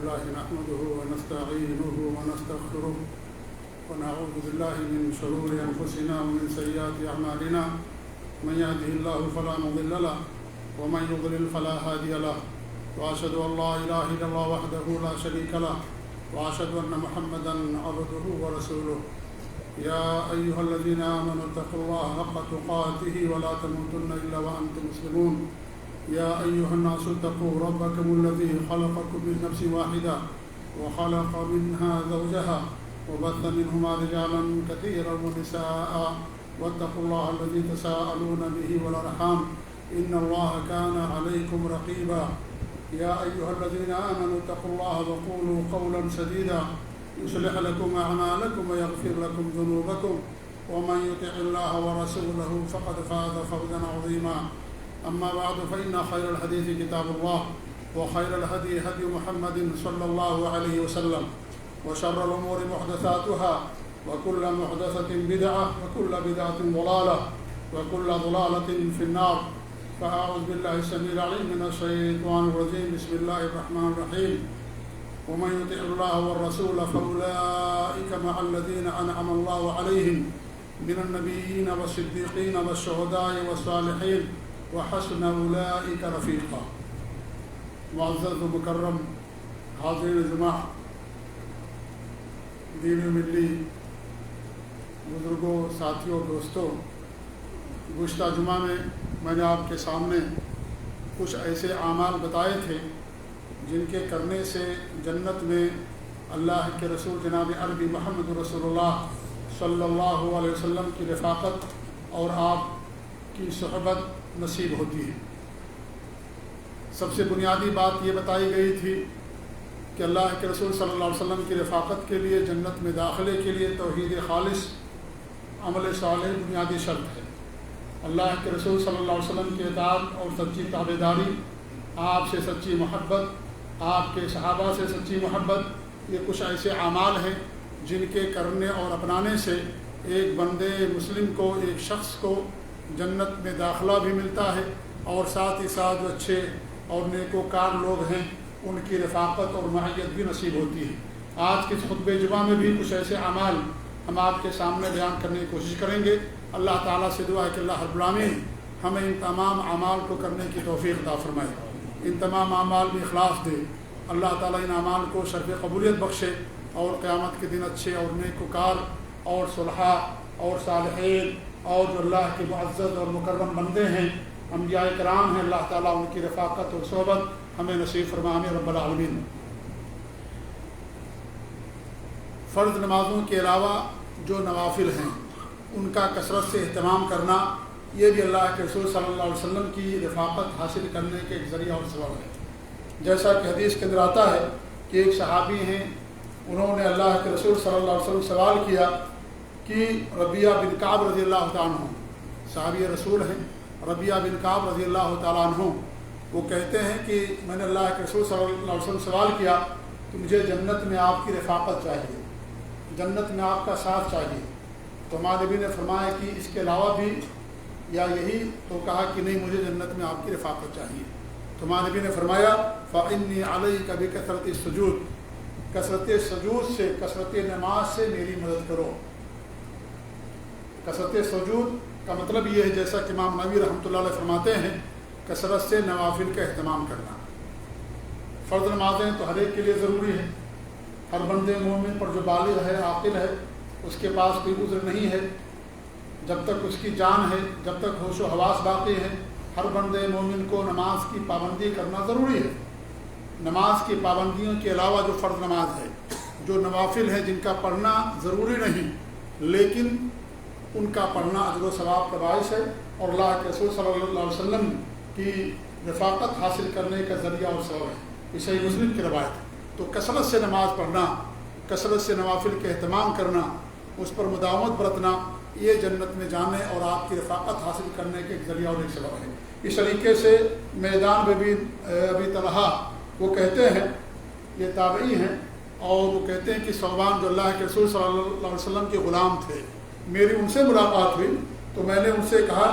لله نحمده ونستعينه ونستغفره ونعوذ بالله من شرور أنفسنا ومن سيئات أعمالنا من يهده الله فلا مضل له ومن يضلل فلا هادي له وأشهد أن لا إله إلا الله وحده لا شريك له وأشهد أن محمدا عبده ورسوله يا أيها الذين آمنوا اتقوا الله حق تقاته ولا تموتن إلا وأنتم مسلمون يا أيها الناس اتقوا ربكم الذي خلقكم من نفس واحدة وخلق منها زوجها وبث منهما رجالا كثيرا ونساء واتقوا الله الذي تساءلون به والأرحام إن الله كان عليكم رقيبا يا أيها الذين آمنوا اتقوا الله وقولوا قولا سديدا يصلح لكم أعمالكم ويغفر لكم ذنوبكم ومن يطع الله ورسوله فقد فاز فوزا عظيما أما بعد فإن خير الحديث كتاب الله وخير الهدي هدي محمد صلى الله عليه وسلم وشر الأمور محدثاتها وكل محدثة بدعة وكل بدعة ضلالة وكل ضلالة في النار فأعوذ بالله السميع العليم من الشيطان الرجيم بسم الله الرحمن الرحيم ومن يطع الله والرسول فأولئك مع الذين أنعم الله عليهم من النبيين والصديقين والشهداء والصالحين وحسن أولئك رفيقا. معزز و مکرم حاضرین جمع، دین ملی بزرگوں، ساتھیوں، دوستوں، گزشتہ جمعہ میں نے آپ کے سامنے کچھ ایسے اعمال بتائے تھے جن کے کرنے سے جنت میں اللہ کے رسول جناب عربی محمد رسول اللہ صلی اللہ علیہ وسلم کی رفاقت اور آپ کی صحبت نصیب ہوتی ہے۔ سب سے بنیادی بات یہ بتائی گئی تھی کہ اللہ کے رسول صلی اللہ علیہ وسلم کی رفاقت کے لیے جنت میں داخلے کے لیے توحید خالص عمل صالح بنیادی شرط ہے۔ اللہ کے رسول صلی اللہ علیہ وسلم کی اطاعت اور سچی تابعداری، آپ سے سچی محبت، آپ کے صحابہ سے سچی محبت، یہ کچھ ایسے اعمال ہیں جن کے کرنے اور اپنانے سے ایک بندے مسلم کو، ایک شخص کو جنت میں داخلہ بھی ملتا ہے اور ساتھ ہی ساتھ جو اچھے اور نیکوکار لوگ ہیں ان کی رفاقت اور معیت بھی نصیب ہوتی ہے۔ آج کے خطبہ جمعہ میں بھی کچھ ایسے اعمال ہم آپ کے سامنے بیان کرنے کی کوشش کریں گے۔ اللہ تعالیٰ سے دعا ہے کہ اللہ رب العالمین ہمیں ان تمام اعمال کو کرنے کی توفیق عطا فرمائے، ان تمام اعمال میں اخلاص دے۔ اللہ تعالیٰ ان اعمال کو شرف قبولیت بخشے اور قیامت کے دن اچھے اور نیکوکار اور صلحاء اور صالحین اور جو اللہ کے معزز اور مکرم بندے ہیں، انبیاء کرام ہیں، اللہ تعالیٰ ان کی رفاقت اور صحبت ہمیں نصیب فرما آمین رب العالمین۔ فرض نمازوں کے علاوہ جو نوافل ہیں ان کا کثرت سے اہتمام کرنا، یہ بھی اللہ کے رسول صلی اللہ علیہ وسلم کی رفاقت حاصل کرنے کے ایک ذریعہ اور سبب ہے۔ جیسا کہ حدیث کے اندر آتا ہے کہ ایک صحابی ہیں، انہوں نے اللہ کے رسول صلی اللہ علیہ وسلم سوال کیا کہ ربیعہ بن کعب رضی اللہ تعالیٰ عنہ، صحابی رسول ہیں ربیعہ بن کعب رضی اللہ تعالیٰ عنہ، وہ کہتے ہیں کہ میں نے اللہ کے رسول صلی اللہ علیہ وسلم سوال کیا کہ مجھے جنت میں آپ کی رفاقت چاہیے، جنت میں آپ کا ساتھ چاہیے، تو ہمارے نبی نے فرمایا کہ اس کے علاوہ بھی یا یہی، تو کہا کہ نہیں، مجھے جنت میں آپ کی رفاقت چاہیے۔ تو ہمارے نبی نے فرمایا فَإِنِّي عَلَيْكَ بِكَثْرَةِ السُّجُودِ، کثرت سجود سے، کثرت نماز سے میری مدد کرو۔ کثرت سجود کا مطلب یہ ہے، جیسا کہ امام نووی رحمۃ اللہ علیہ فرماتے ہیں، کثرت سے نوافل کا اہتمام کرنا۔ فرض نمازیں تو ہر ایک کے لیے ضروری ہے، ہر بندے مومن پر جو بالغ ہے، عاقل ہے، اس کے پاس کوئی عذر نہیں ہے، جب تک اس کی جان ہے، جب تک ہوش و حواس باقی ہے، ہر بندے مومن کو نماز کی پابندی کرنا ضروری ہے۔ نماز کی پابندیوں کے علاوہ جو فرض نماز ہے، جو نوافل ہیں جن کا پڑھنا ضروری نہیں لیکن ان کا پڑھنا اجر و ثواب کا باعث ہے اور اللہ کے رسول صلی اللہ علیہ وسلم کی رفاقت حاصل کرنے کا ذریعہ اور سبب ہے، یہ صحیح مسلم کی روایت ہے۔ تو کثرت سے نماز پڑھنا، کثرت سے نوافل کا اہتمام کرنا، اس پر مداومت برتنا، یہ جنت میں جانے اور آپ کی رفاقت حاصل کرنے کے ایک ذریعہ اور ایک سبب ہے۔ اس طریقے سے میدان میں بھی ابی طلحہ وہ کہتے ہیں، یہ تابعی ہیں، اور وہ کہتے ہیں کہ ثوبان جو اللہ کے رسول صلی اللہ علیہ وسلم کے غلام تھے، میری ان سے ملاقات ہوئی تو میں نے ان سے کہا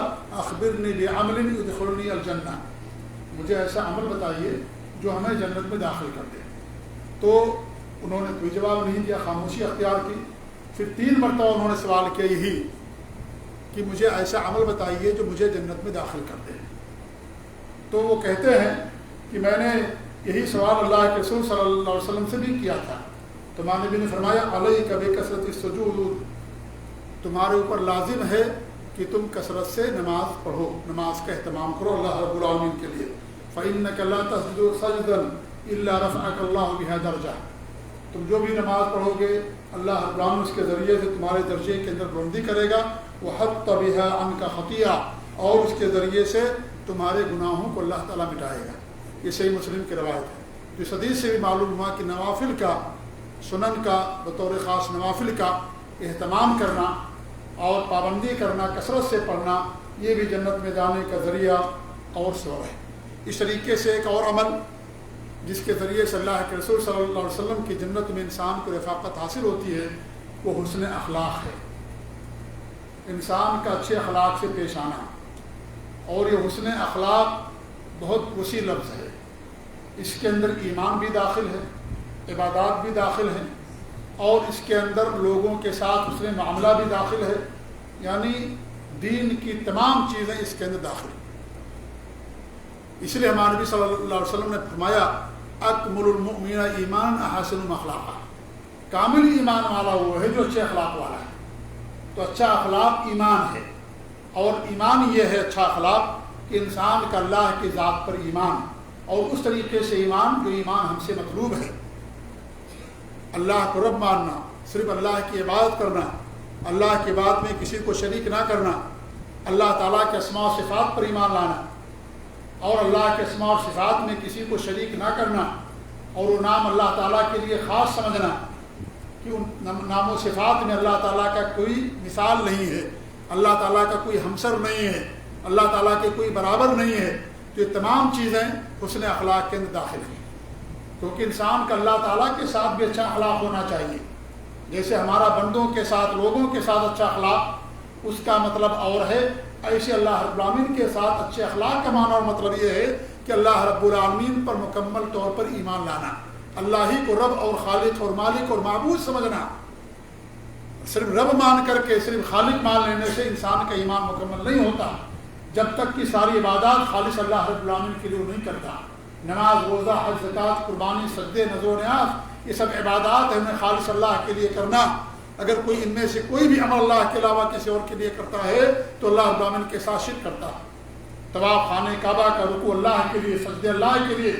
اخبرنی بعمل یدخلنی الجنہ، مجھے ایسا عمل بتائیے جو ہمیں جنت میں داخل کر دے۔ تو انہوں نے کوئی جواب نہیں دیا، خاموشی اختیار کی۔ پھر 3 مرتبہ انہوں نے سوال کیا یہی کہ مجھے ایسا عمل بتائیے جو مجھے جنت میں داخل کر دے۔ تو وہ کہتے ہیں کہ میں نے یہی سوال اللہ کے رسول صلی اللہ علیہ وسلم سے بھی کیا تھا، تو ماں نبی نے فرمایا علیک بکثرۃ السجود، تمہارے اوپر لازم ہے کہ تم کثرت سے نماز پڑھو، نماز کا اہتمام کرو اللہ رب العالمین کے لیے۔ فإنک لا تسجد سجدا الا رفعک اللہ بها درجہ، تم جو بھی نماز پڑھو گے اللہ رب العالمین اس کے ذریعے سے تمہارے درجے کے اندر بلندی کرے گا، وحط بها عنک خطیئہ، اور اس کے ذریعے سے تمہارے گناہوں کو اللہ تعالیٰ مٹائے گا۔ یہ صحیح مسلم کی روایت ہے۔ اس حدیث سے بھی معلوم ہوا کہ نوافل کا، سنن کا، بطور خاص نوافل کا اہتمام کرنا اور پابندی کرنا، کثرت سے پڑھنا، یہ بھی جنت میں جانے کا ذریعہ اور سبب ہے۔ اس طریقے سے ایک اور عمل جس کے ذریعے سے اللہ کے رسول صلی اللہ علیہ وسلم کی جنت میں انسان کو رفاقت حاصل ہوتی ہے، وہ حسن اخلاق ہے، انسان کا اچھے اخلاق سے پیش آنا۔ اور یہ حسن اخلاق بہت وسیع لفظ ہے، اس کے اندر ایمان بھی داخل ہے، عبادات بھی داخل ہیں، اور اس کے اندر لوگوں کے ساتھ حسن معاملہ بھی داخل ہے، یعنی دین کی تمام چیزیں اس کے اندر داخل ہیں۔ اس لیے ہمارے نبی صلی اللہ علیہ وسلم نے فرمایا اکمل المؤمنین ایمان احسنهم اخلاقا، کامل ایمان والا وہ ہے جو اچھے اخلاق والا ہے۔ تو اچھا اخلاق ایمان ہے، اور ایمان یہ ہے اچھا اخلاق کہ انسان کا اللہ کی ذات پر ایمان، اور اس طریقے سے ایمان جو ایمان ہم سے مطلوب ہے، اللہ کو رب ماننا، صرف اللہ کی عبادت کرنا، اللہ کی بات میں کسی کو شریک نہ کرنا، اللہ تعالیٰ کے اسماء و صفات پر ایمان لانا، اور اللہ کے اسماء و صفات میں کسی کو شریک نہ کرنا، اور وہ نام اللہ تعالیٰ کے لیے خاص سمجھنا کہ ان نام و صفات میں اللہ تعالیٰ کا کوئی مثال نہیں ہے، اللہ تعالیٰ کا کوئی ہمسر نہیں ہے، اللہ تعالیٰ کے کوئی برابر نہیں ہے۔ تو یہ تمام چیزیں حسن اخلاق کے اندر داخل ہیں، کیونکہ انسان کا اللہ تعالیٰ کے ساتھ بھی اچھا اخلاق ہونا چاہیے۔ جیسے ہمارا بندوں کے ساتھ، لوگوں کے ساتھ اچھا اخلاق، اس کا مطلب اور ہے، ایسے اللہ رب العالمین کے ساتھ اچھے اخلاق کا معنی اور مطلب یہ ہے کہ اللہ رب العالمین پر مکمل طور پر ایمان لانا، اللہ ہی کو رب اور خالق اور مالک اور معبود سمجھنا۔ صرف رب مان کر کے، صرف خالق مان لینے سے انسان کا ایمان مکمل نہیں ہوتا، جب تک کہ ساری عبادات خالص اللہ رب العالمین کے لیے نہیں کرتا۔ نماز، روزہ، حج، زکوٰۃ، قربانی، سجدے، نذر و نیاز، یہ سب عبادات ہیں، انہیں خالص اللہ کے لیے کرنا۔ اگر کوئی ان میں سے کوئی بھی عمل اللہ کے علاوہ کسی اور کے لیے کرتا ہے تو اللہ رب العالمین کے ساتھ شرک کرتا ہے۔ طواف خانہ کعبہ کا رکوع اللہ کے لیے، سجدے اللہ کے لیے،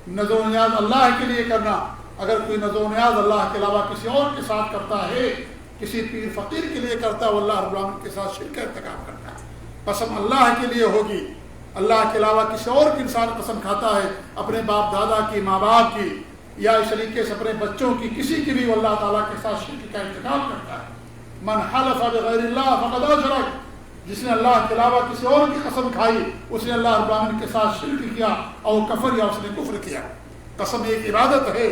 نذر و نیاز اللہ کے لیے کرنا۔ اگر کوئی نذر و نیاز اللہ کے علاوہ کسی اور کے ساتھ کرتا ہے، کسی پیر فقیر کے لیے کرتا ہے، وہ اللہ رب العالمین کے ساتھ شرک کا ارتکاب کرتا ہے۔ قسم اللہ کے لیے ہوگی، اللہ کے علاوہ کسی اور کی انسان قسم کھاتا ہے، اپنے باپ دادا کی، ماں باپ کی، یا اس طریقے سے اپنے بچوں کی، کسی کی بھی وہ اللہ تعالیٰ کے ساتھ شرک کا ارتکاب کرتا ہے۔ من حلف بغیر اللہ فقد اشرک، جس نے اللہ کے علاوہ کسی اور کی قسم کھائی، اس نے اللہ رب العالمین کے ساتھ شرک کیا، اور کفر یا اس نے کفر کیا۔ قسم ایک عبادت ہے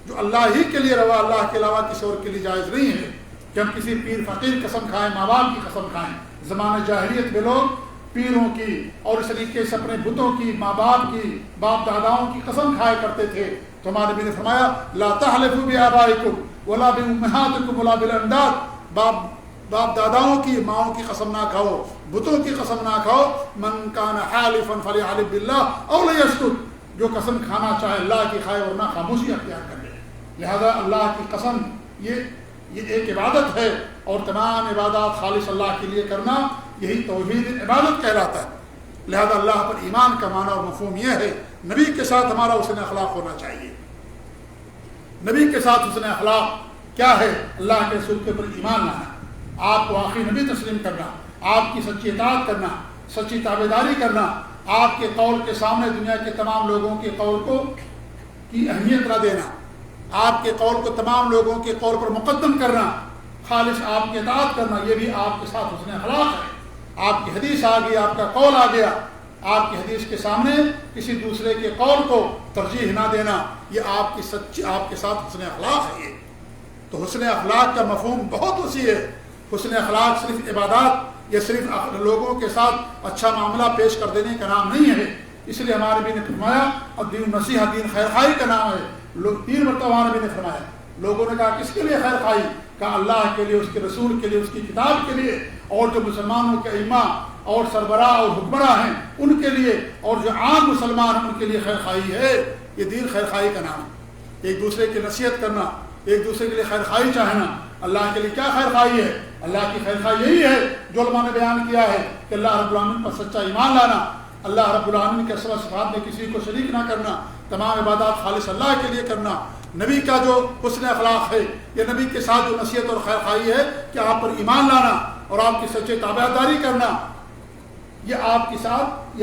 جو اللہ ہی کے لیے روا، اللہ کے علاوہ کسی اور کے لیے جائز نہیں ہے کہ ہم کسی پیر فقیر قسم کھائیں، ماں باپ کی قسم کھائیں۔ زمانہ جاہلیت میں لوگ پیروں کی اور اس طریقے سے اپنے بتوں کی، ماں باپ کی، باپ داداؤں کی قسم کھایا کرتے تھے۔ تو ہمارے نبی نے فرمایا لا تحلفوا بآبائکم ولا بأمہاتکم ولا بالانداد، باپ داداؤں کی، ماؤں کی قسم نہ کھاؤ، بتوں کی قسم نہ کھاؤ۔ من کان حالفا فلیحلف باللہ او لیسکت، جو قسم کھانا چاہے اللہ کی کھائے ورنہ خاموشی اختیار کر لے۔ لہذا اللہ کی قسم یہ ایک عبادت ہے، اور تمام عبادات خالص اللہ کے لیے کرنا یہی توحید عبادت کہلاتا ہے۔ لہذا اللہ پر ایمان کا معنی اور مفہوم یہ ہے، نبی کے ساتھ ہمارا حسن اخلاق ہونا چاہیے۔ نبی کے ساتھ حسن اخلاق کیا ہے؟ اللہ کے رسول کے اوپر ایمان لانا، آپ کو آخری نبی تسلیم کرنا، آپ کی سچی اطاعت کرنا، سچی تابعداری کرنا، آپ کے قول کے سامنے دنیا کے تمام لوگوں کے قول کی اہمیت نہ دینا، آپ کے قول کو تمام لوگوں کے قول پر مقدم کرنا، خالص آپ کی اطاعت کرنا، یہ بھی آپ کے ساتھ حسن اخلاق ہے۔ آپ کی حدیث آ گئی، آپ کا قول آ گیا، آپ کی حدیث کے سامنے کسی دوسرے کے قول کو ترجیح نہ دینا، یہ آپ کے ساتھ حسن اخلاق ہے۔ یہ تو حسن اخلاق کا مفہوم بہت وسیع ہے۔ حسن اخلاق صرف عبادات یا صرف لوگوں کے ساتھ اچھا معاملہ پیش کر دینے کا نام نہیں ہے۔ اس لیے ہمارے نبی نے فرمایا الدین النصیحہ، دین خیر خواہی کا نام ہے۔ تین مرتبہ نبی نے فرمایا. لوگوں نے کہا کس کے لیے خیر خواہی؟ کہا اللہ کے لیے، اس کے رسول کے لیے، اس کی کتاب کے لیے، اور جو مسلمانوں کے ائمہ اور سربراہ اور حکمراں ہیں ان کے لیے، اور جو عام مسلمان ہیں ان کے لیے خیر خواہی ہے. یہ دین خیر خواہی کا نام ہے. ایک دوسرے کی نصیحت کرنا، ایک دوسرے کے لیے خیر خواہی چاہنا. اللہ کے لیے کیا خیر خواہی ہے؟ اللہ کی خیر خواہی یہی ہے جو علماء نے بیان کیا ہے کہ اللہ رب العالمین پر سچا ایمان لانا، اللہ رب العالمین کے اسماء و صفات میں کسی کو شریک نہ کرنا، تمام عبادات خالص اللہ کے لیے کرنا. نبی کا جو حسن اخلاق ہے، یہ نبی کے ساتھ جو نصیحت اور خیر خواہی ہے کہ آپ پر ایمان لانا اور آپ کی سچے تابعداری کرنا، یہ آپ کے ساتھ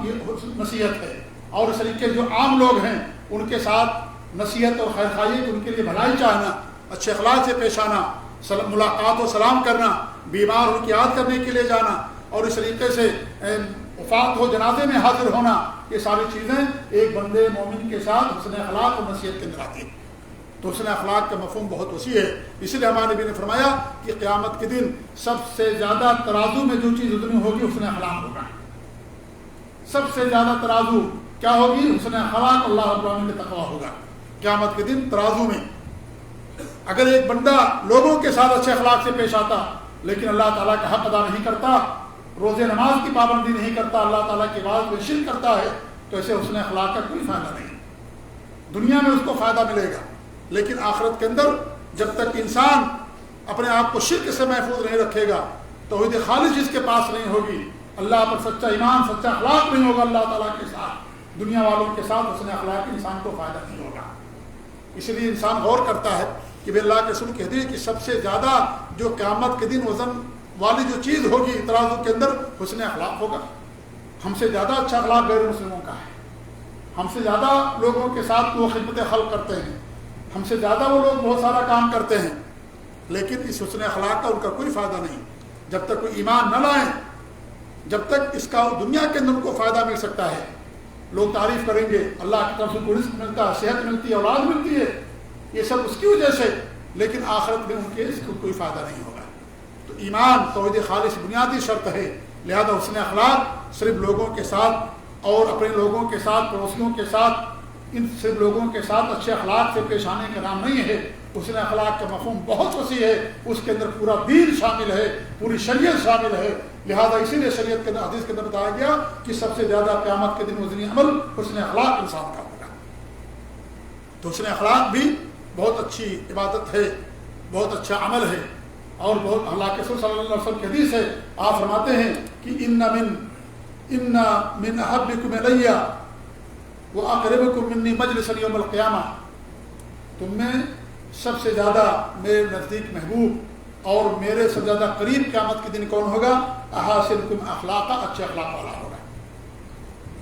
یہ نصیحت ہے. اور اس طریقے جو عام لوگ ہیں ان کے ساتھ نصیحت اور خیر خواہی، ان کے لیے بھلائی چاہنا، اچھے اخلاق سے پیش آنا، ملاقات و سلام کرنا، بیمار ان کی یاد کرنے کے لیے جانا، اور اس طریقے سے وفات ہو جنازے میں حاضر ہونا. یہ ساری چیزیں ایک بندے مومن کے ساتھ حسن اخلاق اور نصیحت کے اندر آتی ہیں. تو حسن اخلاق کا مفہوم بہت وسیع ہے. اس لیے ہمارے نبی نے فرمایا کہ قیامت کے دن سب سے زیادہ ترازو میں جو چیز اتنی ہوگی حسن اخلاق ہوگا. سب سے زیادہ ترازو کیا ہوگی؟ حسن اخلاق، اللہ رب العالمین کا تقویٰ ہوگا. قیامت کے دن ترازو میں اگر ایک بندہ لوگوں کے ساتھ اچھے اخلاق سے پیش آتا لیکن اللہ تعالیٰ کا حق ادا نہیں کرتا، روزے نماز کی پابندی نہیں کرتا، اللہ تعالیٰ کی بات میں شرک کرتا ہے، تو ایسے حسن اخلاق کا کوئی فائدہ نہیں. دنیا میں اس کو فائدہ ملے گا لیکن آخرت کے اندر جب تک انسان اپنے آپ کو شرک سے محفوظ نہیں رکھے گا، توحید خالص جس کے پاس نہیں ہوگی، اللہ پر سچا ایمان، سچا اخلاق نہیں ہوگا اللہ تعالیٰ کے ساتھ، دنیا والوں کے ساتھ حسن اخلاق انسان کو فائدہ نہیں ہوگا. اس لیے انسان غور کرتا ہے کہ اللہ کے رسول کہتے ہیں کہ سب سے زیادہ جو قیامت کے دن وزن والی جو چیز ہوگی ترازو کے اندر حسن اخلاق ہوگا. ہم سے زیادہ اچھا اخلاق غیر مسلموں کا ہے، ہم سے زیادہ لوگوں کے ساتھ وہ خدمت خلق کرتے ہیں، ہم سے زیادہ وہ لوگ بہت سارا کام کرتے ہیں، لیکن اس حسن اخلاق کا ان کا کوئی فائدہ نہیں. جب تک کوئی ایمان نہ لائیں، جب تک اس کا دنیا کے اندر ان کو فائدہ مل سکتا ہے، لوگ تعریف کریں گے، اللہ کی طرف سے کوئی رزق ملتا ہے، صحت ملتی ہے، اولاد ملتی ہے، یہ سب اس کی وجہ سے، لیکن آخرت میں ان کے اس کو کوئی فائدہ نہیں ہوگا. تو ایمان توحید خالص بنیادی شرط ہے. لہذا حسن اخلاق صرف لوگوں کے ساتھ اور اپنے لوگوں کے ساتھ، پڑوسیوں کے ساتھ، ان صرف لوگوں کے ساتھ اچھے اخلاق سے پیش آنے کا نام نہیں ہے. حسن اخلاق کا مفہوم بہت وسیع ہے، اس کے اندر پورا دین شامل ہے، پوری شریعت شامل ہے. لہذا اسی لیے شریعت کے اندر حدیث کے اندر بتایا گیا کہ سب سے زیادہ قیامت کے دن وزنی عمل حسن اخلاق انسان کا ہوگا. تو حسن اخلاق بھی بہت اچھی عبادت ہے، بہت اچھا عمل ہے، اور بہت اللہ کے رسول صلی اللہ علیہ وسلم کی حدیث ہے. آپ فرماتے ہیں کہ ان من احبکم الی واقربکم منی مجلسا یوم القیامہ، تم میں سب سے زیادہ میرے نزدیک محبوب اور میرے سب سے زیادہ قریب قیامت کے دن کون ہوگا؟ احسنکم اخلاقا، اچھے اخلاق والا ہوگا.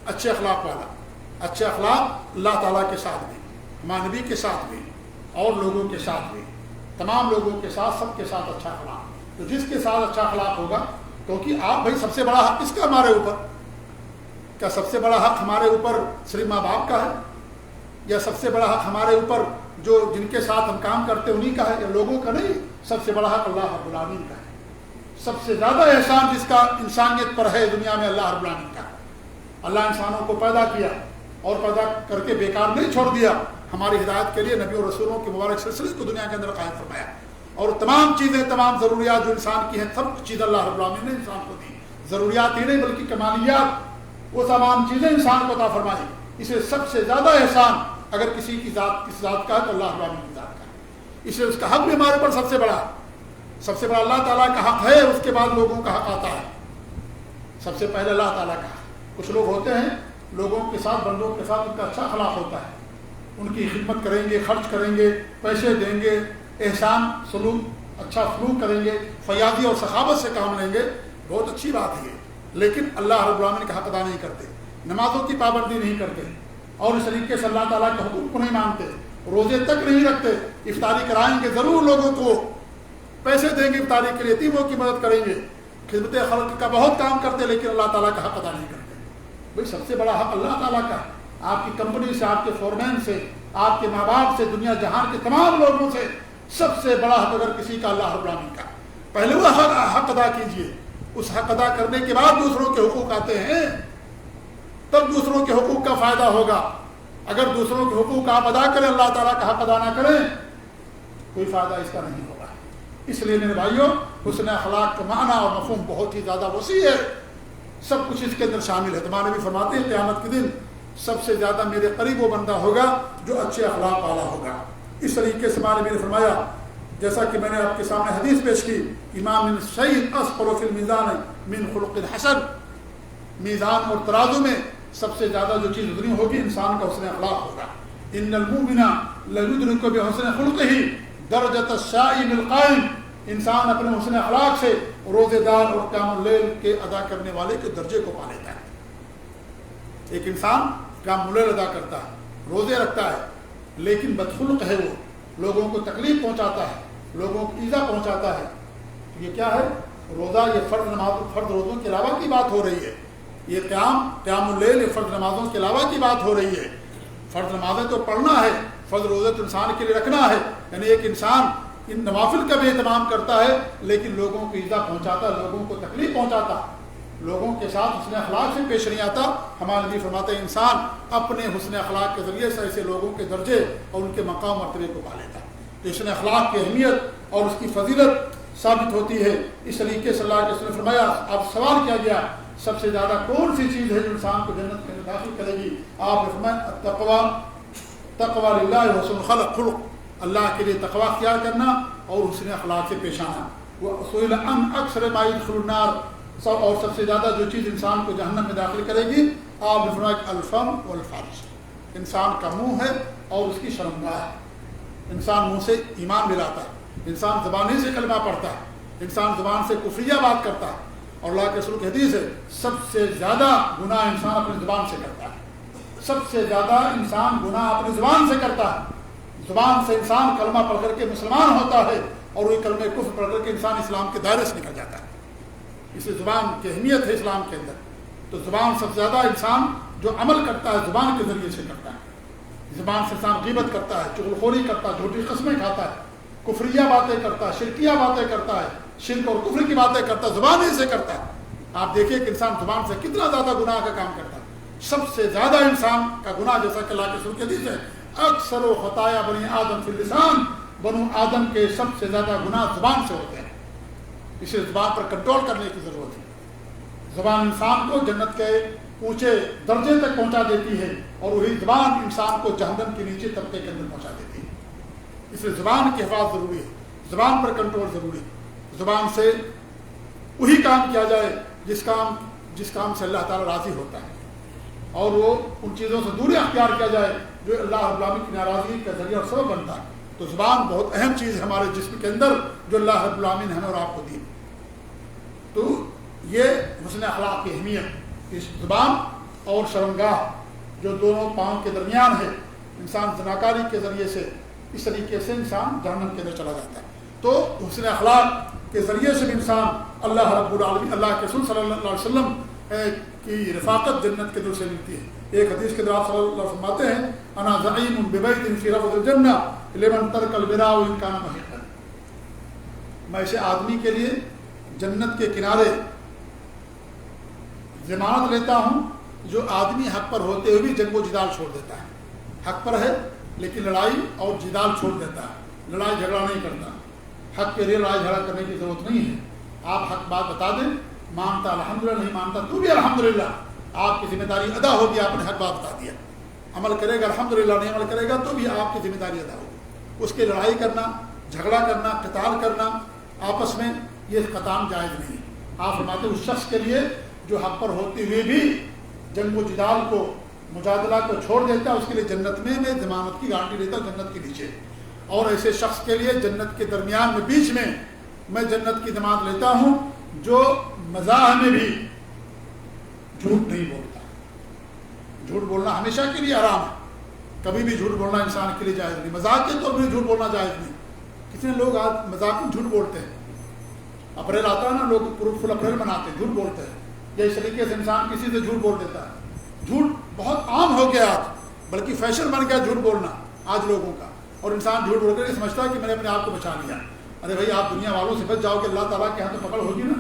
اچھے اخلاق والا، اچھے اخلاق اللہ تعالیٰ کے ساتھ بھی، ہمارے نبی کے ساتھ بھی، اور لوگوں کے ساتھ بھی، تمام لوگوں کے ساتھ، سب کے ساتھ اچھا اخلاق. تو جس کے ساتھ اچھا اخلاق ہوگا، کیونکہ آپ بھائی سب سے بڑا حق کس کا ہمارے اوپر؟ کیا سب سے بڑا حق ہمارے اوپر صرف ماں باپ کا ہے، یا سب سے بڑا حق ہمارے اوپر جو جن کے ساتھ ہم کام کرتے انہی کا ہے، یا لوگوں کا نہیں؟ سب سے بڑا حق اللہ رب العالمین کا ہے. سب سے زیادہ احسان جس کا انسانیت پر ہے دنیا میں اللہ رب العالمین کا. اللہ انسانوں کو پیدا کیا اور پیدا کر کے بیکار نہیں چھوڑ دیا، ہماری ہدایت کے لیے نبی اور رسولوں کے مبارک سلسلے کو دنیا کے اندر قائم فرمایا، اور تمام چیزیں، تمام ضروریات جو انسان کی ہیں، سب چیز اللہ رب العالمین نے انسان کو دی. ضروریات ہی نہیں بلکہ کمالیات، وہ تمام چیزیں انسان کو عطا فرمائی. اسے سب سے زیادہ احسان اگر کسی کی ذات، کس ذات کا ہے تو اللہ رب العالمین کی ذات کا ہے. اس لیے اس کا حق بھی ہمارے پر سب سے بڑا اللہ تعالیٰ کا حق ہے. اس کے بعد لوگوں کا حق آتا ہے. سب سے پہلے اللہ تعالیٰ کا. کچھ لوگ ہوتے ہیں لوگوں کے ساتھ، بندوں کے ساتھ ان کا اچھا اخلاق ہوتا ہے، ان کی خدمت کریں گے، خرچ کریں گے، پیسے دیں گے، احسان سلوک، اچھا سلوک کریں گے، فیاضی اور سخاوت سے کام لیں گے، بہت اچھی بات ہے. لیکن اللہ رب العالمین کا حق ادا نہیں کرتے، نمازوں کی پابندی نہیں کرتے، اور اس طریقے سے اللہ تعالیٰ کے حکم کو نہیں مانتے، روزے تک نہیں رکھتے. افطاری کرائیں گے ضرور، لوگوں کو پیسے دیں گے افطاری کے لیے، یتیموں کی مدد کریں گے، خدمت خلق کا بہت کام کرتے، لیکن اللہ تعالیٰ کا حق ادا نہیں کرتے. بھائی سب سے بڑا حق اللہ تعالیٰ کا ہے. آپ کی کمپنی سے، آپ کے فورمین سے، آپ کے ماں باپ سے، دنیا جہان کے تمام لوگوں سے سب سے بڑا حق اگر کسی کا اللہ رب العالمین کا. پہلے وہ حق ادا کیجئے، اس حق ادا کرنے کے بعد دوسروں کے حقوق آتے ہیں، تب دوسروں کے حقوق کا فائدہ ہوگا. اگر دوسروں کے حقوق آپ ادا کریں، اللہ تعالیٰ کا حق ادا نہ کریں، کوئی فائدہ اس کا نہیں ہوگا۔ اس لیے میرے بھائیوں، حسن اخلاق کا معنی اور مفہوم بہت ہی زیادہ وسیع ہے، سب کچھ اس کے اندر شامل ہے۔ تمہارے بھی فرماتے ہیں قیامت کے دن سب سے زیادہ میرے قریب وہ بندہ ہوگا جو اچھے اخلاق والا ہوگا۔ اس طریقے سے ہمارے نے فرمایا، جیسا کہ میں نے آپ کے سامنے حدیث پیش کی، امام من سعید اثقل فی المیزان من خلق الحسن، میزان اور ترازو میں سب سے زیادہ جو چیز اتنی ہوگی انسان کا حسن اخلاق ہوگا۔ ان المؤمن لیدرک بحسن خلقہ درجۃ الصائم القائم، انسان اپنے حسن اخلاق سے روزے دار اور قیام اللیل کے ادا کرنے والے کے درجے کو پا لیتا ہے۔ ایک انسان قیام اللیل ادا کرتا ہے، روزے رکھتا ہے، لیکن بدخلق ہے، وہ لوگوں کو تکلیف پہنچاتا ہے، لوگوں کو ایذا پہنچاتا ہے، تو یہ کیا ہے؟ روزہ یہ فرض روزوں کے علاوہ کی بات ہو رہی ہے، یہ قیام اللیل یہ فرض نمازوں کے علاوہ کی بات ہو رہی ہے۔ فرض نمازیں تو پڑھنا ہے، فرض روزے تو انسان کے لیے رکھنا ہے، یعنی ایک انسان ان نوافل کا بھی اہتمام کرتا ہے لیکن لوگوں کو ایذا پہنچاتا ہے، لوگوں کو تکلیف پہنچاتا ہے، لوگوں کے ساتھ حسن اخلاق سے پیش نہیں آتا۔ ہمارے نبی فرماتے ہیں انسان اپنے حسن اخلاق کے ذریعے سے ایسے لوگوں کے درجے اور ان کے مقام مرتبے کو پا لیتا ہے۔ حسن اخلاق کی اہمیت اور اس کی فضیلت ثابت ہوتی ہے۔ اس طریقے سے اللہ کے رسول نے فرمایا، آپ سوال کیا گیا سب سے زیادہ کون سی چیز ہے جو انسان کو جنت کے اندر داخل کرے گی؟ آپ نے فرمایا تقویٰ للہ حسن خلق، اللہ کے لیے تقویٰ اختیار کرنا اور حسن اخلاق سے پیش آنا۔ وسئل عن اکثر ما يدخل النار، اور سب سے زیادہ جو چیز انسان کو جہنم میں داخل کرے گی، آپ نے فرمایا الفم والفرج، انسان کا منہ ہے اور اس کی شرمگاہ ہے۔ انسان منہ سے ایمان ملاتا ہے، انسان زبان ہی سے کلمہ پڑھتا ہے، انسان زبان سے کفریہ بات کرتا ہے، اور اللہ کے رسول کی حدیث ہے سب سے زیادہ گناہ انسان اپنی زبان سے کرتا ہے، سب سے زیادہ انسان گناہ اپنی زبان سے کرتا ہے۔ زبان سے انسان کلمہ پڑھ کر کے مسلمان ہوتا ہے اور وہی کلمہ کفر پڑھ کر کے انسان اسلام کے دائرے سے نکل جاتا ہے۔ اس لیے زبان کی اہمیت ہے اسلام کے اندر۔ تو زبان سب سے زیادہ انسان جو عمل کرتا ہے زبان کے ذریعے سے کرتا ہے۔ زبان سے انسان غیبت کرتا ہے، چغلخوری کرتا ہے، جھوٹی قسمیں کھاتا ہے، کفریہ باتیں کرتا ہے، شرکیہ باتیں کرتا ہے، شرک اور کفر کی باتیں کرتا ہے، زبان ہی سے کرتا ہے۔ آپ دیکھیے کہ انسان زبان سے کتنا زیادہ گناہ کا کام کرتا ہے۔ سب سے زیادہ انسان کا گناہ، جیسا کہ اللہ کے رسول کی حدیث ہے، اکثر و خطایا بنی آدم فی اللسان، بنو آدم کے سب سے زیادہ گناہ زبان سے ہوتے ہیں۔ اسے زبان پر کنٹرول کرنے کی ضرورت ہے۔ زبان انسان کو جنت کے اونچے درجے تک پہنچا دیتی ہے اور وہی زبان انسان کو جہنم کے نیچے طبقے کے اندر پہنچا دیتی ہے۔ اس لیے زبان کی حفاظت ضروری ہے، زبان پر کنٹرول ضروری ہے۔ زبان سے وہی کام کیا جائے جس کام سے اللہ تعالیٰ راضی ہوتا ہے، اور وہ ان چیزوں سے دوری اختیار کیا جائے جو اللہ رب العالمین کی ناراضگی کا ذریعہ اور سبب بنتا ہے۔ تو زبان بہت اہم چیز ہے ہمارے جسم کے اندر جو اللہ رب العالمین نے ہمیں اور آپ کو دی۔ تو یہ حسن اخلاق کی اہمیت، اس زبان اور شرمگاہ جو دونوں پاؤں کے درمیان ہے، انسان زناکاری کے ذریعے سے اس طریقے سے انسان جہنم کے اندر چلا جاتا ہے۔ تو حسن اخلاق کے ذریعے سے بھی انسان اللہ رب العالمین، اللہ کے رسول صلی اللہ علیہ وسلم کی رفاقت جنت کے اندر سے ملتی ہے۔ ایک حدیث کے اندر آپ صلی اللہ علیہ وسلم فرماتے ہیں انا زعیم ببیت فی رفض الجنہ لمن ترک البراء ان کان محقا، میں ایسے آدمی کے لیے جنت کے کنارے ضمانت لیتا ہوں جو آدمی حق پر ہوتے ہوئے بھی جنگ و جدال چھوڑ دیتا ہے۔ حق پر ہے لیکن لڑائی اور جدال چھوڑ دیتا ہے، لڑائی جھگڑا نہیں کرتا۔ حق کے لیے لڑائی جھگڑا کرنے کی ضرورت نہیں ہے۔ آپ حق بات بتا دیں، مانتا الحمدللہ، نہیں مانتا تو بھی الحمدللہ، آپ کی ذمہ داری ادا ہوگی، آپ نے حق بات بتا دیا۔ عمل کرے گا الحمدللہ، نہیں عمل کرے گا تو بھی آپ کی ذمہ داری ادا ہوگی۔ اس کی لڑائی کرنا، جھگڑا کرنا، قتال کرنا آپس میں، یہ قطعاً جائز نہیں۔ آپ فرماتے اس شخص کے لیے جو حق پر ہوتے ہوئے بھی جنگ و جدال کو، مجادلہ کو چھوڑ دیتا ہے، اس کے لیے جنت میں ضمانت کی گارنٹی لیتا ہوں جنت کے نیچے۔ اور ایسے شخص کے لیے جنت کے درمیان میں، بیچ میں، میں جنت کی ضمانت لیتا ہوں جو مزاح میں بھی جھوٹ نہیں بولتا۔ جھوٹ بولنا ہمیشہ کے لیے حرام ہے، کبھی بھی جھوٹ بولنا انسان کے لیے جائز نہیں، مذاق کے طور پر جھوٹ بولنا جائز نہیں۔ کتنے لوگ آج مذاق میں جھوٹ بولتے ہیں، اپریل آتا ہے نا، لوگ فل اپریل مناتے ہیں، جھوٹ بولتے ہیں، یا اس طریقے سے انسان کسی سے جھوٹ بول دیتا ہے۔ جھوٹ بہت عام ہو گیا آج، بلکہ فیشن بن گیا جھوٹ بولنا آج لوگوں کا، اور انسان جھوٹ بول کر سمجھتا ہے کہ میں نے اپنے آپ کو بچا لیا۔ ارے بھائی، آپ دنیا والوں سے بچ جاؤ کہ اللہ تعالیٰ کے یہاں تو پکڑ ہوگی نا۔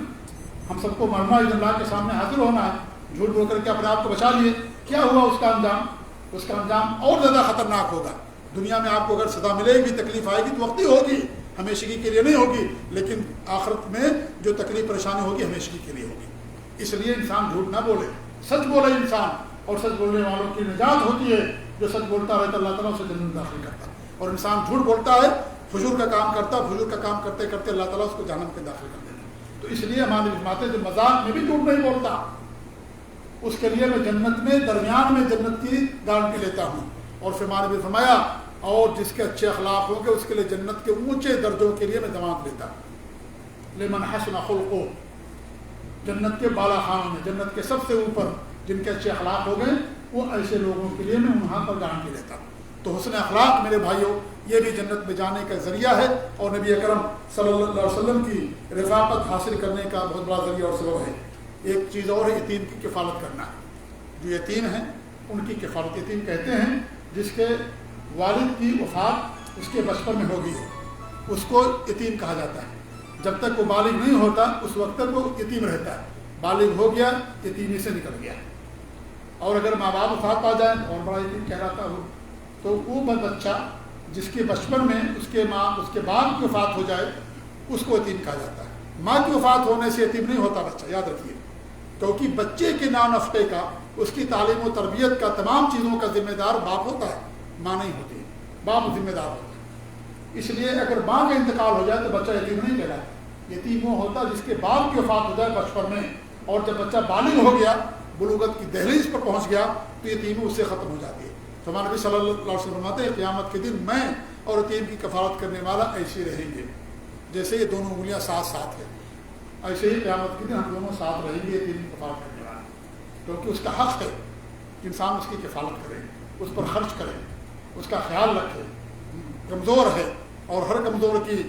ہم سب کو مرنا ہے، اللہ کے سامنے حاضر ہونا ہے، جھوٹ بول کر کے اپنے آپ کو بچا لیے، کیا ہوا اس کا انجام؟ اس کا انجام اور زیادہ خطرناک ہوگا. دنیا میں آپ کو اگر سزا ملے گی, تکلیف آئے گی تو وقتی ہوگی, ہمیشگی کے لیے نہیں ہوگی, لیکن آخرت میں جو تکلیف پریشانی ہوگی ہمیشگی کے لیے ہوگی. اس لیے انسان جھوٹ نہ بولے, سچ بولے انسان, اور سچ بولنے والوں کی نجات ہوتی ہے. جو سچ بولتا رہتا اللہ تعالیٰ اسے جنت میں داخل کرتا ہے, اور انسان جھوٹ بولتا ہے, فجور کا کام کرتا ہے, فجور کا کام کرتے کرتے اللہ تعالیٰ اس کو جہنم میں داخل کر دیتا ہے. تو اس لیے ہماری فرماتے جو مذاق میں بھی جھوٹ نہیں بولتا, اس کے لیے میں جنت میں درمیان میں جنت کی گارنٹی لیتا ہوں. اور پھر ہمارے بھی فرمایا اور جس کے اچھے اخلاق ہوں گے اس کے لیے جنت کے اونچے درجوں کے لیے میں ضمانت لیتا ہوں. لمن حسن خلقہ, جنت کے بالا خانوں میں, جنت کے سب سے اوپر جن کے اچھے اخلاق ہو گئے, وہ ایسے لوگوں کے لیے میں وہاں پر گارنٹی لیتا ہوں. تو حسن اخلاق میرے بھائیوں یہ بھی جنت میں جانے کا ذریعہ ہے, اور نبی اکرم صلی اللہ علیہ وسلم کی رفاقت حاصل کرنے کا بہت بڑا ذریعہ اور سبب ہے. ایک چیز اور ہے, یتیم کی کفالت کرنا. جو یتیم ہیں ان کی کفالت, یتیم کہتے ہیں جس کے والد کی وفات اس کے بچپن میں ہوگی ہے, اس کو یتیم کہا جاتا ہے. جب تک وہ بالغ نہیں ہوتا اس وقت تک وہ یتیم رہتا ہے. بالغ ہو گیا یتیمی سے نکل گیا. اور اگر ماں باپ وفات پا جائیں اور بڑا یتیم کہلاتا ہو, تو وہ بچہ جس کے بچپن میں اس کے باپ کی وفات ہو جائے اس کو یتیم کہا جاتا ہے. ماں کی وفات ہونے سے یتیم نہیں ہوتا بچہ, یاد رکھیے, کیونکہ بچے کے نان نفقے کا, اس کی تعلیم و تربیت کا, تمام چیزوں کا ذمہ دار باپ ہوتا ہے, ماں نہیں ہوتی ہے. باپ ذمہ دار ہوتا ہے. اس لیے اگر ماں کا انتقال ہو جائے تو بچہ یتیم نہیں کہلاتا. یتیم وہ ہوتا ہے جس کے باپ کی وفات ہو جائے بچپن میں, اور جب بچہ بالغ ہو گیا, بلوغت کی دہلیز پر پہنچ گیا, تو یتیمی اس سے ختم ہو جاتی ہے. تو ہمارے نبی صلی اللہ علیہ وسلم فرماتے ہیں قیامت کے دن میں اور یتیم کی کفالت کرنے والا ایسے رہیں گے جیسے یہ دونوں انگلیاں ساتھ ساتھ ہیں. ایسے ہی قیامت کے دن ہم دونوں ساتھ رہیں گے یتیم کی کفالت کرنے والا, کیونکہ اس کا حق ہے کہ انسان اس کی کفالت کرے, اس پر خرچ کرے, اس کا خیال رکھے. کمزور ہے اور ہر کمزور کی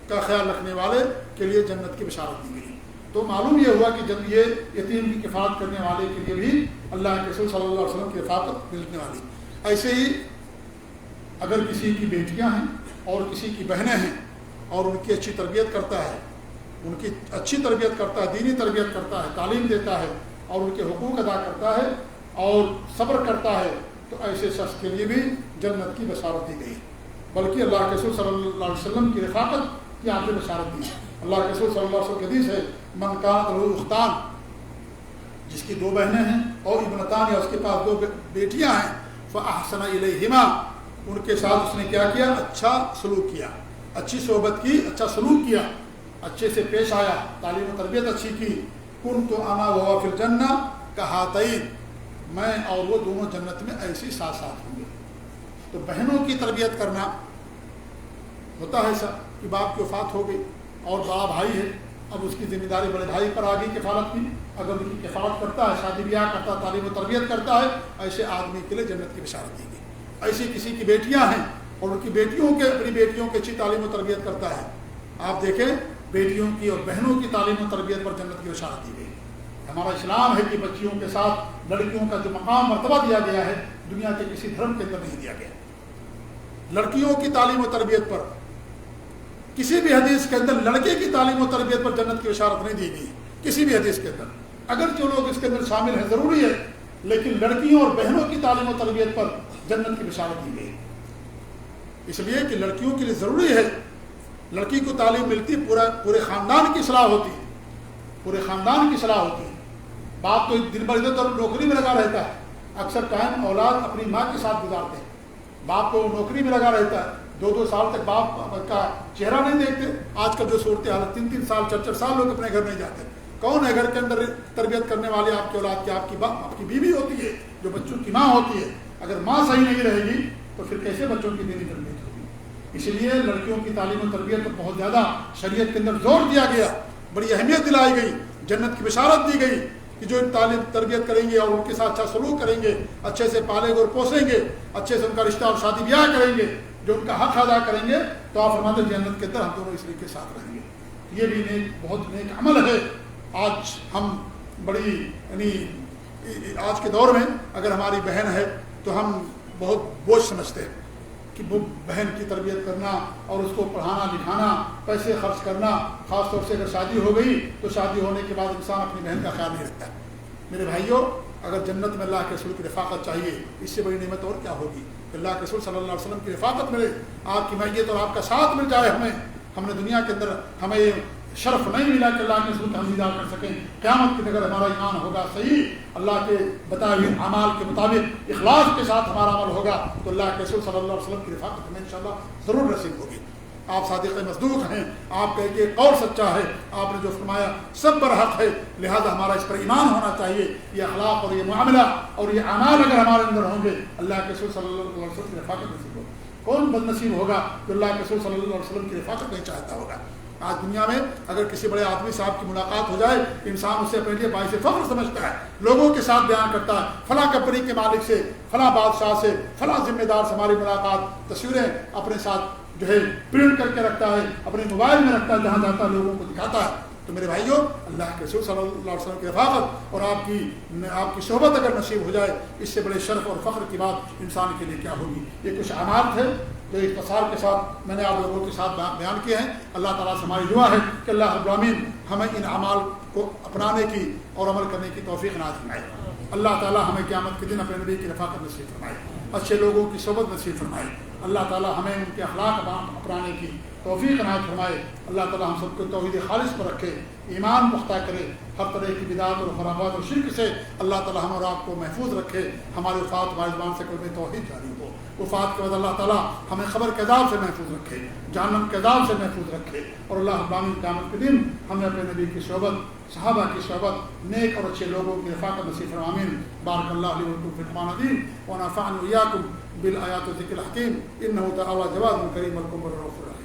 کا خیال رکھنے والے کے لیے جنت کی بشارت دی گئی. تو معلوم یہ ہوا کہ جب یہ یتیم کی کفالت کرنے والے کے لیے بھی اللہ کے رسول صلی اللہ علیہ وسلم کی رفاقت ملنے والی. ایسے ہی اگر کسی کی بیٹیاں ہیں اور کسی کی بہنیں ہیں اور ان کی اچھی تربیت کرتا ہے, ان کی اچھی تربیت کرتا ہے, دینی تربیت کرتا ہے, تعلیم دیتا ہے اور ان کے حقوق ادا کرتا ہے اور صبر کرتا ہے, تو ایسے شخص کے لیے بھی جنت کی بشارت دی گئی. بلکہ اللہ کے رسول صلی اللہ علیہ وسلم کی رفاقت کی آپ نے بشارت دی. اللہ کے رسول صلی اللہ علیہ وسلم کی حدیث ہے, من کانت لہ اختان, جس کی دو بہنیں ہیں اور ابنتان یا اس کے پاس دو بیٹیاں ہیں, فاحسن الیہما, ان کے ساتھ اس نے کیا کیا, اچھا سلوک کیا, اچھی صحبت کی, اچھا سلوک کیا, اچھے سے پیش آیا, تعلیم و تربیت اچھی کی. کنت انا وہو فی الجنہ کہاتین, میں اور وہ دونوں جنت میں ایسے ساتھ ساتھ ہوں گے. تو بہنوں کی تربیت کرنا ہوتا ہے ایسا کہ باپ کی وفات ہو گئی اور بڑا بھائی ہے, اب اس کی ذمہ داری بڑے بھائی پر آ گئی کفالت کی. اگر ان کی کفالت کرتا ہے, شادی بیاہ کرتا ہے, تعلیم و تربیت کرتا ہے, ایسے آدمی کے لیے جنت کی بشارت دی گئی. ایسی کسی کی بیٹیاں ہیں اور ان کی اپنی بیٹیوں کی اچھی تعلیم و تربیت کرتا ہے, آپ دیکھیں بیٹیوں کی اور بہنوں کی تعلیم و تربیت پر جنت کی بشارت دی گئی. ہمارا اسلام ہے کہ بچیوں کے ساتھ لڑکیوں کا جو مقام مرتبہ دیا گیا ہے دنیا کے کسی دھرم کے اندر نہیں دیا گیا. لڑکیوں کی تعلیم و تربیت پر کسی بھی حدیث کے اندر لڑکے کی تعلیم و تربیت پر جنت کی بشارت نہیں دی گئی, کسی بھی حدیث کے اندر. اگر جو لوگ اس کے اندر شامل ہیں ضروری ہے, لیکن لڑکیوں اور بہنوں کی تعلیم و تربیت پر جنت کی بشارت دی گئی. اس لیے کہ لڑکیوں کے لیے ضروری ہے, لڑکی کو تعلیم ملتی, پورے خاندان کی اصلاح ہوتی ہے, پورے خاندان کی اصلاح ہوتی ہے. باپ تو دن بھر ادھر ادھر نوکری میں لگا رہتا ہے, اکثر ٹائم اولاد اپنی ماں کے ساتھ گزارتے ہیں. باپ تو نوکری میں لگا رہتا ہے, 2-2 سال تک باپ کا چہرہ نہیں دیکھتے. آج کل جو صورت حالت 3-3 سال 4-4 سال لوگ اپنے گھر نہیں جاتے. کون ہے گھر کے اندر تربیت کرنے والے آپ کی اولاد کی؟ آپ کی بیوی ہوتی ہے جو بچوں کی ماں ہوتی ہے. اگر ماں صحیح نہیں رہے گی تو پھر کیسے بچوں کی دینی تربیت ہوگی؟ اس لیے لڑکیوں کی تعلیم و تربیت پر بہت زیادہ شریعت کے اندر زور دیا گیا, بڑی اہمیت دلائی گئی, جنت کی بشارت دی گئی کہ جو تعلیم تربیت کریں گے اور ان کے ساتھ اچھا سلوک کریں گے, اچھے سے پالیں گے اور پوسیں گے, اچھے سے ان کا رشتہ اور شادی بیاہ کریں گے, جو ان کا حق ادا کریں گے, تو آپ فرماتے ہیں جنت کے اندر ہم دونوں اس طریقے کے ساتھ رہیں گے. یہ بھی بہت نیک عمل ہے. آج ہم بڑی آج کے دور میں اگر ہماری بہن ہے تو ہم بہت بوجھ سمجھتے ہیں کہ وہ بہن کی تربیت کرنا اور اس کو پڑھانا لکھانا, پیسے خرچ کرنا, خاص طور سے اگر شادی ہو گئی تو شادی ہونے کے بعد انسان اپنی بہن کا خیال نہیں رکھتا ہے. میرے بھائیوں, اگر جنت میں اللہ کے رسول کی رفاقت چاہیے، اس سے بڑی نعمت اور کیا ہوگی کہ اللہ کے رسول صلی اللہ علیہ وسلم کی رفاقت ملے، آپ کی معیت اور آپ کا ساتھ مل جائے ہمیں. ہم نے دنیا کے اندر ہمیں یہ شرف نہیں ملا کہ اللہ کے رسول کا ہم دیدار کر سکیں. قیامت کے اگر ہمارا ایمان ہوگا صحیح، اللہ کے بتائے ہوئے اعمال کے مطابق اخلاص کے ساتھ ہمارا عمل ہوگا، تو اللہ کے رسول صلی اللہ علیہ وسلم کی رفاقت ہمیں انشاءاللہ ضرور نصیب ہوگی. آپ صادق مصدوق ہیں، آپ کا ایک قول سچا ہے، آپ نے جو فرمایا سب برحق ہے، لہذا ہمارا اس پر ایمان ہونا چاہیے. یہ اخلاق اور یہ معاملہ اور یہ اعمال اگر ہمارے اندر ہوں گے، اللہ کے رسول صلی اللہ علیہ وسلم کی رفاقت نصیب ہوگی. کون بد نصیب ہوگا جو اللہ کے رسول صلی اللہ علیہ وسلم کی رفاقت نہیں چاہتا ہوگا. آج دنیا میں اگر کسی بڑے آدمی صاحب کی ملاقات ہو جائے، انسان اسے اپنے لیے باعث فخر سمجھتا ہے، لوگوں کے ساتھ بیان کرتا ہے فلاں کمپنی کے مالک سے، فلاں بادشاہ سے، فلاں ذمہ دار سے ہماری ملاقات، تصویریں اپنے ساتھ جو ہے پرنٹ کر کے رکھتا ہے، اپنے موبائل میں رکھتا ہے، جہاں جاتا ہے لوگوں کو دکھاتا ہے. تو میرے بھائیوں، اللہ کے رسول صلی اللہ علیہ وسلم کی رفاقت اور آپ کی صحبت اگر نصیب ہو جائے، اس سے بڑے شرف اور فخر کی بات انسان کے لیے کیا ہوگی. یہ کچھ اعمال تھے جو اختصار کے ساتھ میں نے آپ لوگوں کے ساتھ بیان کیے ہیں. اللہ تعالیٰ سے ہماری دعا ہے کہ اللہ رب العالمین ہمیں ان اعمال کو اپنانے کی اور عمل کرنے کی توفیق عنایت فرمائے. اللہ تعالیٰ ہمیں قیامت کے دن اپنے نبی کی رفاقت نصیب فرمائے، اچھے لوگوں کی صحبت نصیب فرمائے. اللہ تعالیٰ ہمیں ان کے اخلاق اپنانے کی توفیق عنایت فرمائے. اللہ تعالیٰ ہم سب کو توحید خالص پر رکھے، ایمان پختہ کرے، ہر طرح کی بدعات اور خرابات اور شرک سے اللہ تعالیٰ ہم اور آپ کو محفوظ رکھے. ہمارے وفات ہماری زبان سے کلمہ توحید جاری ہو. وفات کے بعد اللہ تعالیٰ ہمیں قبر کے عذاب سے محفوظ رکھے، جہنم کے عذاب سے محفوظ رکھے. اور اللہ ابراہیم قیامت کے دن ہمیں اپنے نبی کی صحبت، صحابہ کی صحبت، نیک اور اچھے لوگوں کی رفاقت نصیب فرمائے. آمین. بارک اللہ علی ولکم فی القرآن العظیم ونفعنی وإیاکم بالآیات والذکر الحکیم. انہ تعالی جواد کریم الکم الرؤوف الرحیم.